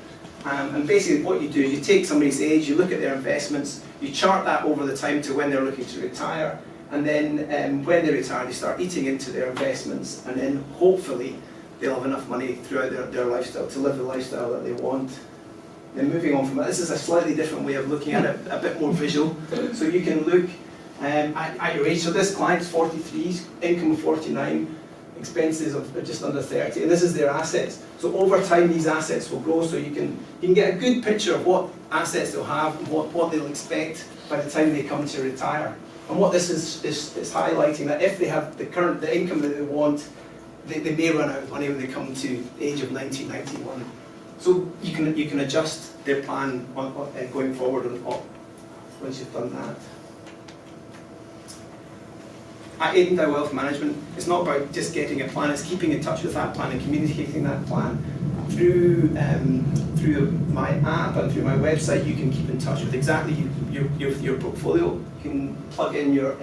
And basically what you do is you take somebody's age, you look at their investments, you chart that over the time to when they're looking to retire, and then when they retire they start eating into their investments, and then hopefully they'll have enough money throughout their lifestyle to live the lifestyle that they want. Then moving on from that, this is a slightly different way of looking at it, a bit more visual. So you can look at your age. So this client's 43, income of 49, expenses of just under 30, and this is their assets. So over time these assets will grow, so you can get a good picture of what assets they'll have and what they'll expect by the time they come to retire. And what this is highlighting that if they have the income that they want, they may run out of money when they come to the age of 90, 91. So you can adjust their plan going forward once you've done that. At Untitled Wealth Management, it's not about just getting a plan, it's keeping in touch with that plan and communicating that plan. Through my app and through my website, you can keep in touch with exactly your portfolio. You can plug in your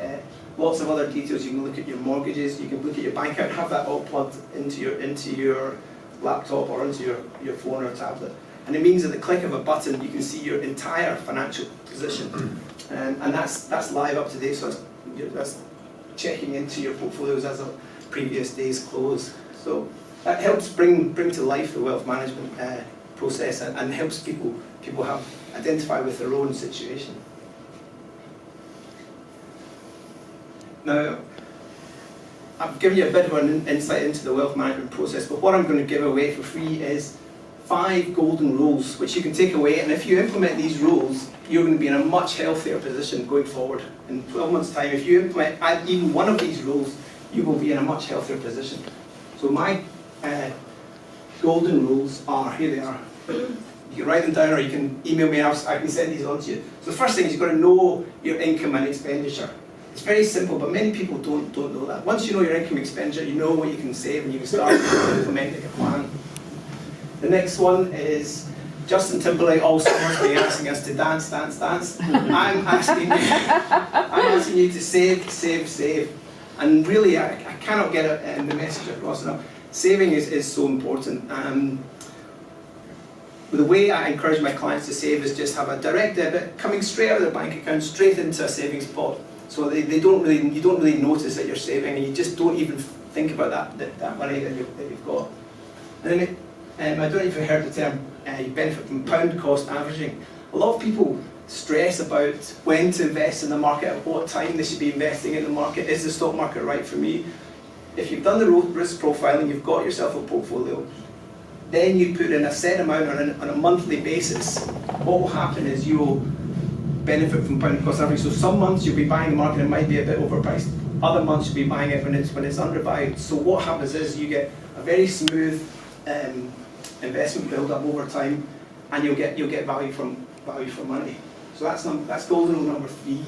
lots of other details. You can look at your mortgages, you can look at your bank account, have that all plugged into your laptop or into your phone or tablet. And it means at the click of a button, you can see your entire financial position. And that's live up to date, so that's checking into your portfolios as of previous day's close. So that helps bring to life the wealth management process and helps people identify with their own situation. Now, I've given you a bit of an insight into the wealth management process, but what I'm going to give away for free is 5 golden rules which you can take away, and if you implement these rules, you're going to be in a much healthier position going forward. In 12 months' time, if you implement even one of these rules, you will be in a much healthier position. So my golden rules are, here they are. You can write them down or you can email me, I can send these on to you. So the first thing is you've got to know your income and expenditure. It's very simple, but many people don't know that. Once you know your income and expenditure, you know what you can save and you can start implementing a plan. The next one is Justin Timberlake all summer's been asking us to dance, dance, dance. I'm asking you to save, save, save. And really, I cannot get the message across enough. Saving is so important. The way I encourage my clients to save is just have a direct debit coming straight out of their bank account, straight into a savings pot. So you don't really notice that you're saving, and you just don't even think about that money that you've got. And then I don't know if you've heard the term, you benefit from pound cost averaging. A lot of people stress about when to invest in the market, at what time they should be investing in the market. Is the stock market right for me? If you've done the risk profiling, you've got yourself a portfolio, then you put in a set amount on a monthly basis. What will happen is you will benefit from pound cost averaging. So some months you'll be buying the market, it might be a bit overpriced. Other months you'll be buying it when it's undervalued. So what happens is you get a very smooth investment build up over time, and you'll get value for money. So that's golden rule number 3.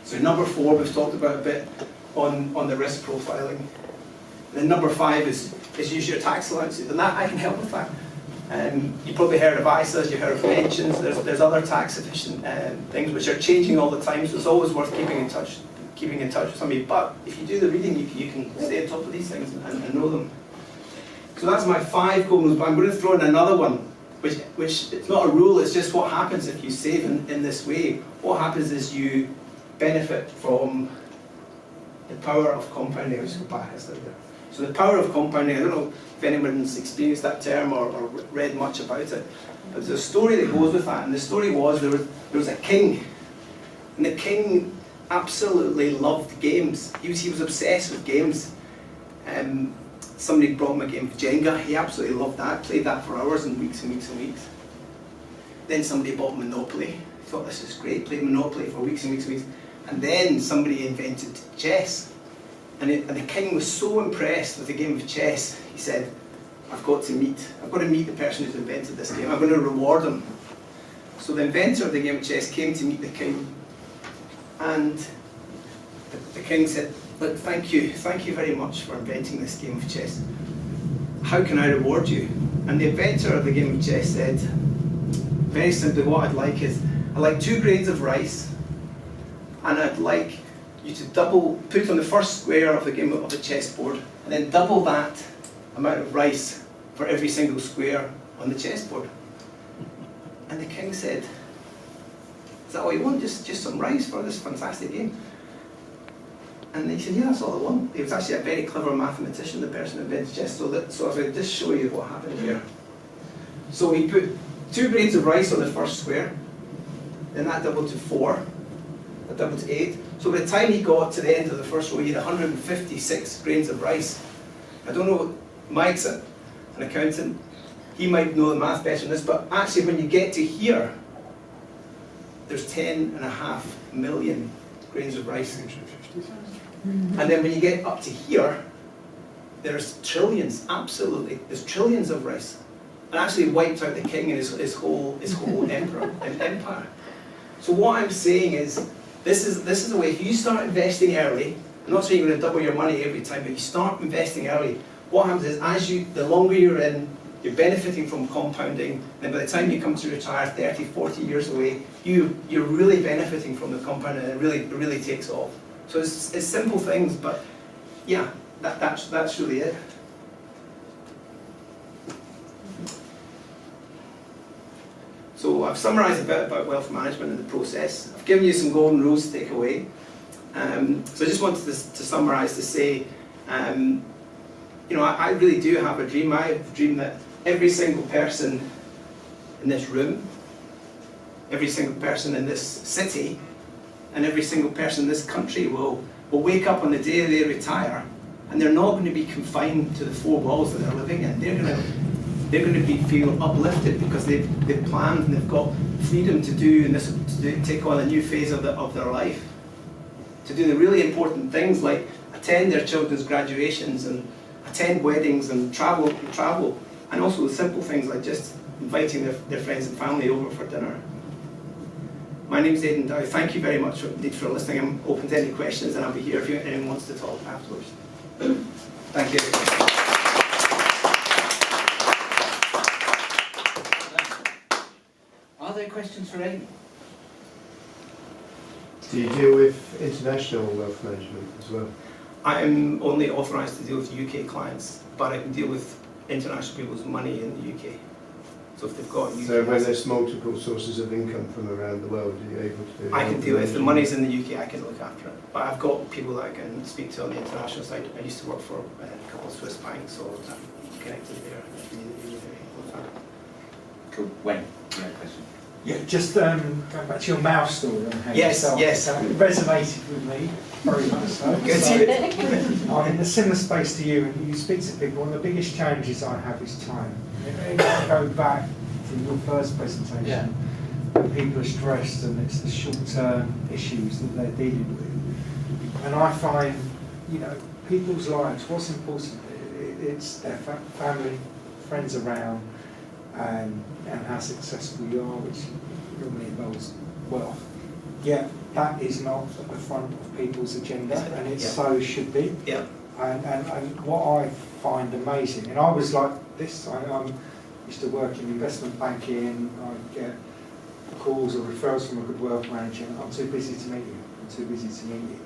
So number 4 we've talked about a bit on the risk profiling. Then number 5 is use your tax allowances, and that I can help with that. You probably heard of ISAs, you've heard of pensions. There's other tax efficient things which are changing all the time. So it's always worth keeping in touch with somebody. But if you do the reading, you can stay on top of these things and know them. So that's my 5 golden rules. But I'm going to throw in another one, which it's not a rule. It's just what happens if you save in this way. What happens is you benefit from the power of compounding. I'll just go back a slide there. So the power of compounding, I don't know if anyone's experienced that term or read much about it, but there's a story that goes with that, and the story was there was a king, and the king absolutely loved games. He was obsessed with games. Somebody brought him a game of Jenga, he absolutely loved that, played that for hours and weeks and weeks and weeks. Then somebody bought Monopoly, he thought this is great, played Monopoly for weeks and weeks and weeks. And then somebody invented chess. And the king was so impressed with the game of chess, he said, I've got to meet the person who's invented this game, I'm going to reward him. So the inventor of the game of chess came to meet the king, and the king said, look, thank you very much for inventing this game of chess. How can I reward you? And the inventor of the game of chess said, very simply, what I'd like is, I'd like 2 grains of rice, and I'd like you to put on the first square of the chessboard, and then double that amount of rice for every single square on the chessboard. And the king said, is that all you want? Just some rice for this fantastic game? And he said, yeah, that's all I want. He was actually a very clever mathematician, the person who invented chess. So if I just show you what happened here. So he put 2 grains of rice on the first square, then that doubled to 4, that doubled to 8. So by the time he got to the end of the first row, he had 156 grains of rice. I don't know, Mike's an accountant, he might know the math better than this, but actually when you get to here, there's 10.5 million grains of rice. And then when you get up to here, there's trillions, absolutely, there's trillions of rice. And actually wiped out the king and his whole empire. So what I'm saying is, this is the way, if you start investing early, I'm not saying you're going to double your money every time, but you start investing early, what happens is the longer you're in, you're benefiting from compounding, and by the time you come to retire 30, 40 years away, you're really benefiting from the compounding, and it really takes off. So it's simple things, but yeah, that's really it. So I've summarised a bit about wealth management and the process. I've given you some golden rules to take away. So I just wanted to summarise to say, I really do have a dream. I have a dream that every single person in this room, every single person in this city, and every single person in this country will wake up on the day they retire, and they're not going to be confined to the 4 walls that they're living in. They're going to feel uplifted because they've planned and they've got freedom to do and to take on a new phase of their life, to do the really important things like attend their children's graduations and attend weddings and travel, and also the simple things like just inviting their friends and family over for dinner. My name's Aidan Dow. Thank you very much indeed for listening. I'm open to any questions, and I'll be here if anyone wants to talk afterwards. Thank you. Are there questions for Aidan? Do you deal with international wealth management as well? I am only authorised to deal with UK clients, but I can deal with international people's money in the UK. So if they've got UK So when assets, there's multiple sources of income from around the world, are you able to do I can wealth deal with. If the management? money's in the UK, I can look after it. But I've got people that I can speak to on the international side. I used to work for a couple of Swiss banks, so I'm connected there. Cool. Wayne, you had a question? Yeah, just going back to your mouse story on how Yes, you started. yes. It resonated with me, very much so. Good. So, I'm in a similar space to you, and you speak to people, one of the biggest challenges I have is time. If I go back to your first presentation, when people are stressed and it's the short-term issues that they're dealing with. And I find, you know, people's lives, what's important, it's their family, friends around, and how successful you are, which normally involves wealth. Yet that is not at the front of people's agenda, and it so should be. Yeah. And what I find amazing, and I was like this, I used to work in investment banking, I get calls or referrals from a good wealth manager, I'm too busy to meet you, I'm too busy to meet you.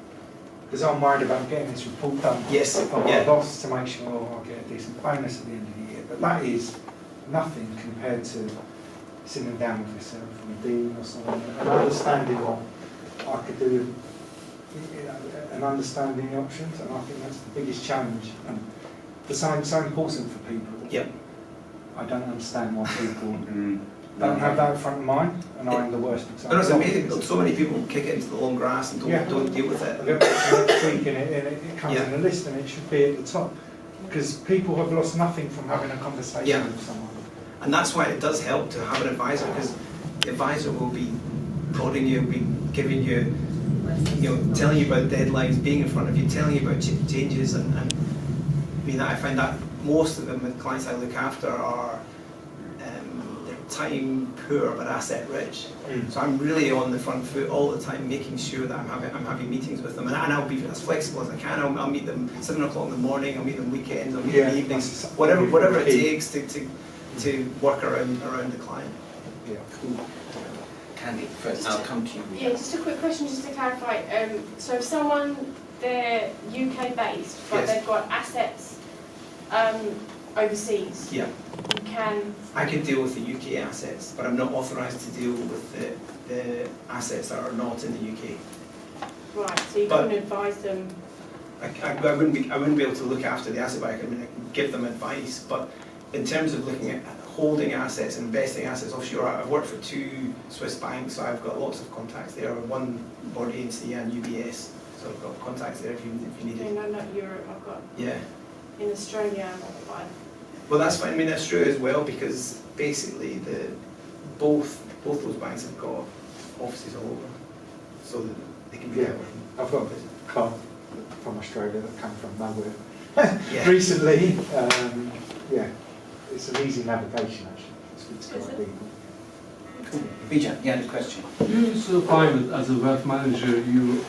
Because I'm worried about getting this report done. Yes, I've got yeah. my boss to make sure I'll get a decent bonus at the end of the year. But that is nothing compared to sitting down with yourself and a dean or something, and understanding what I could do, you know, and understanding the options, and I think that's the biggest challenge. And the same so important for people. Yep. I don't understand why people don't have that front of mind, and I'm the worst example. But it's amazing, so many people kick it into the long grass and don't deal with I it. go back to next week and it comes Yeah. in the list, and it should be at the top. Because people have lost nothing from having a conversation Yeah. with someone. And that's why it does help to have an advisor, because the advisor will be prodding you, be giving you, telling you about deadlines, being in front of you, telling you about changes, and I mean, I find that most of them, the clients I look after, are they're time poor but asset rich. So I'm really on the front foot all the time, making sure that I'm having meetings with them, and I'll be as flexible as I can. I'll meet them 7 o'clock in the morning. I'll meet them weekends. I'll meet them evenings. Whatever it takes to work around the client. Yeah. Cool. Candy, first, I'll come to you. Yeah, just a quick question just to clarify. So if someone, they're UK based, but Yes. they've got assets overseas, Yeah. I I can deal with the UK assets, but I'm not authorised to deal with the assets that are not in the UK. right, so you But- couldn't advise them. I wouldn't be able to look after the asset, but I can give them advice. But in terms of looking at holding assets, investing assets offshore, I've worked for 2 Swiss banks, so I've got lots of contacts there. One body in CA and UBS, so I've got contacts there if you need it. No, not Europe. I've got Yeah. in Australia. Well, that's fine. I mean, that's true as well, because basically both those banks have got offices all over, so that they can be Yeah. networking. I've got a client from Australia that come from nowhere Yeah. recently. Yeah, it's an easy navigation actually. It's good to Is guide it? people. Cool. Bijan, you had a question? Do you still find that as a wealth manager, you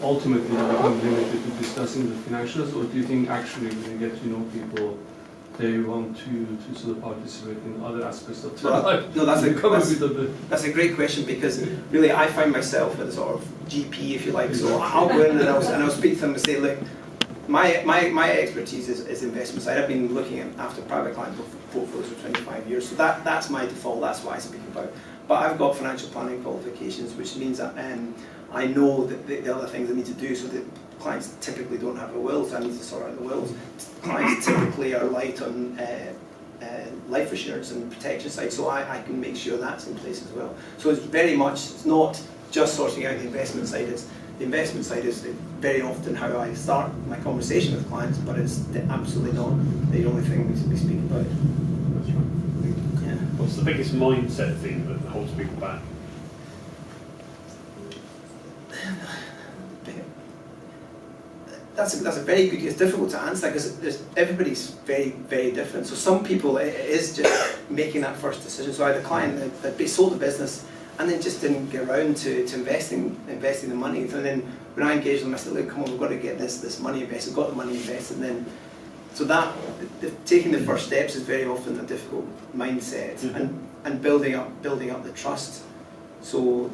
ultimately become limited to discussing the financials, or do you think actually when you get to know people, they want to sort of participate in other aspects of their Well, life? no, that's that's a great question, because really I find myself as a sort of GP, if you like. So I'll go in and I'll speak to them and say, look, my expertise is investment side. I've been looking after private client portfolios for 25 years, so that's my default. That's what I speak about. But I've got financial planning qualifications, which means that I know that the other things I need to do. So that clients typically don't have a will, so I need to sort out the wills. Clients typically are light on life assurance and protection side, so I can make sure that's in place as well. So it's not just sorting out the investment side. The investment side is very often how I start my conversation with clients, but it's absolutely not the only thing we speak about. Yeah. What's the biggest mindset thing that holds people back? that's a very good. It's difficult to answer because everybody's very different. So some people it is just making that first decision. So I had a client that sold the business and then just didn't get around to investing the money. And then when I engaged them, I said, look, come on, we've got to get this money invested. Got the money invested, and then so that taking the first steps is very often a difficult mindset, and building up the trust. So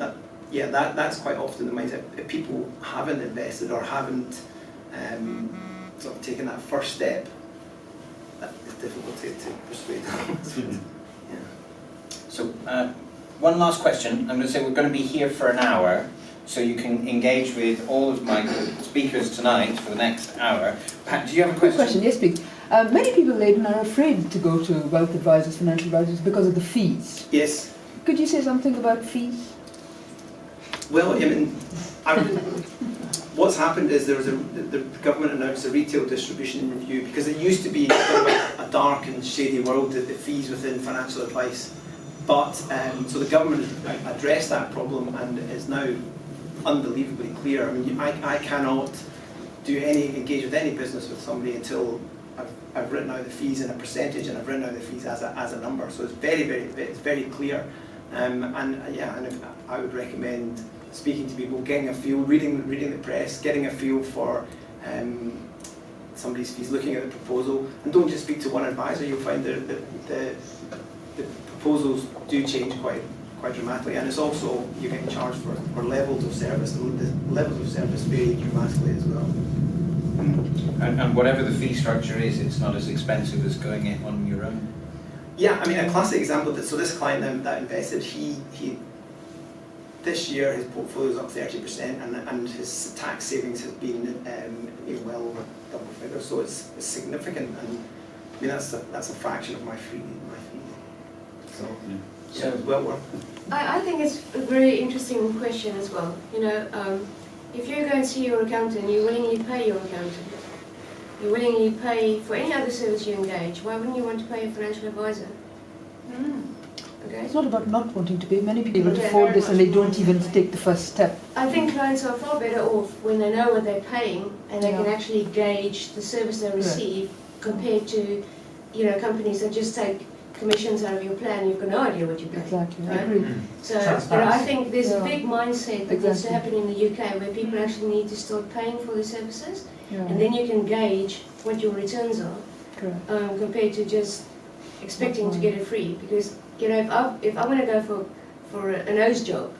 that's quite often the mindset. If people haven't invested or haven't sort of taken that first step, that is difficult to persuade them. Yeah. So one last question. I'm going to say we're going to be here for an hour, so you can engage with all of my speakers tonight for the next hour. Pat, do you have a question? Yes, please. Many people, Leighton, are afraid to go to wealth advisors, financial advisors, because of the fees. Yes. Could you say something about fees? Well, I mean, what's happened is the government announced a retail distribution review, because it used to be a dark and shady world, the fees within financial advice. But so the government has addressed that problem and is now unbelievably clear. I mean, I cannot engage with any business with somebody until I've written out the fees in a percentage, and I've written out the fees as a number. So it's very clear. And I would recommend speaking to people, getting a feel, reading the press, getting a feel for somebody's fees, looking at the proposal, and don't just speak to one advisor. You'll find that the proposals do change quite dramatically, and it's also you're getting charged for levels of service, and the levels of service vary dramatically as well. And whatever the fee structure is, it's not as expensive as going it on your own. Yeah, I mean, a classic example. So this client that invested, he this year his portfolio is up 30%, and his tax savings has been well over double figures. So it's significant, and I mean that's a fraction of my fee. So well worth. I think it's a very interesting question as well. You know, if you go and see your accountant, you willingly pay your accountant. You willingly pay for any other service you engage. Why wouldn't you want to pay a financial advisor? Okay. It's not about not wanting to pay. Many people can afford this and they don't even take the first step. I think clients are far better off when they know what they're paying and they can actually gauge the service they receive compared to, you know, companies that just take commissions out of your plan. You've got no idea what you're paying. Exactly, right? I agree. So I think there's a big mindset that needs to happen in the UK where people actually need to start paying for the services, and then you can gauge what your returns are compared to just expecting to get it free. Because, you know, if I want to go for a nose job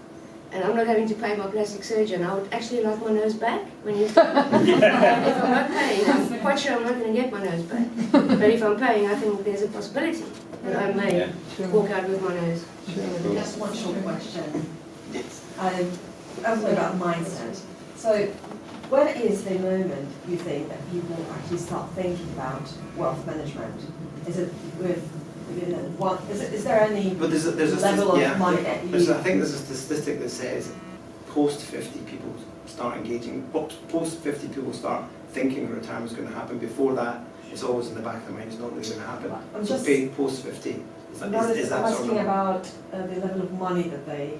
and I'm not having to pay my plastic surgeon, I would actually like my nose back when he's done. If I'm not paying, I'm quite sure I'm not going to get my nose back. But if I'm paying, I think there's a possibility that I may walk out with my nose. Just one short question. Also about mindset. So, when is the moment you think that people actually start thinking about wealth management? Is it with is there any there's a level of money that you... I think there's a statistic that says post 50 people start engaging, post 50 people start thinking retirement is going to happen. Before that, it's always in the back of their mind, it's not really going to happen. So paying post 50, I'm asking about the level of money that they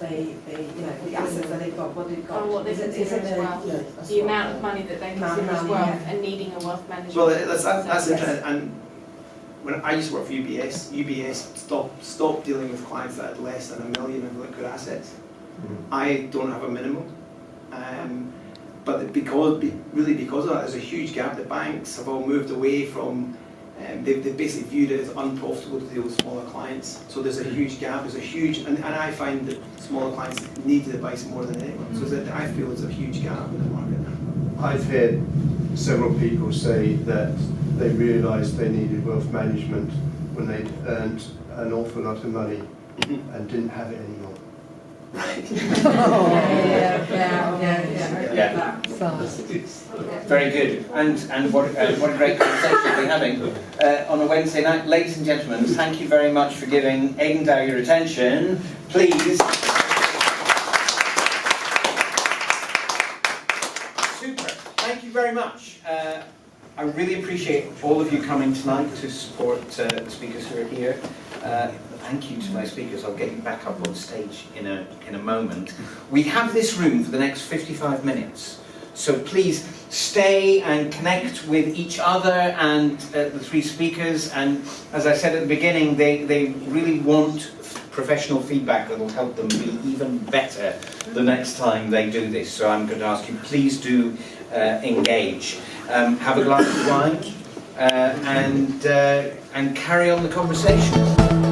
you know, the assets that they've got, what they've got. What they consider as wealth, the amount of money that they consider as wealth, and needing a wealth management. Well, that's interesting. And when I used to work for UBS stopped dealing with clients that had less than $1 million of liquid assets. I don't have a minimum, but because of that, there's a huge gap. The banks have all moved away from. They've basically viewed it as unprofitable to deal with smaller clients. So there's a huge gap. There's a huge, and I find that smaller clients need advice more than anyone. So that I feel there's a huge gap in the market now. I've heard several people say that they realised they needed wealth management when they'd earned an awful lot of money and didn't have it anymore. Right. Yeah. Very good. And what a great conversation we're having on a Wednesday night. Ladies and gentlemen, thank you very much for giving Aidan Dow your attention. Please. Super. Thank you very much. I really appreciate all of you coming tonight to support the speakers who are here. Thank you to my speakers. I'll get you back up on stage in a moment. We have this room for the next 55 minutes. So please stay and connect with each other and the three speakers. And as I said at the beginning, they really want professional feedback that will help them be even better the next time they do this. So I'm going to ask you, please do engage. Have a glass of wine and carry on the conversation.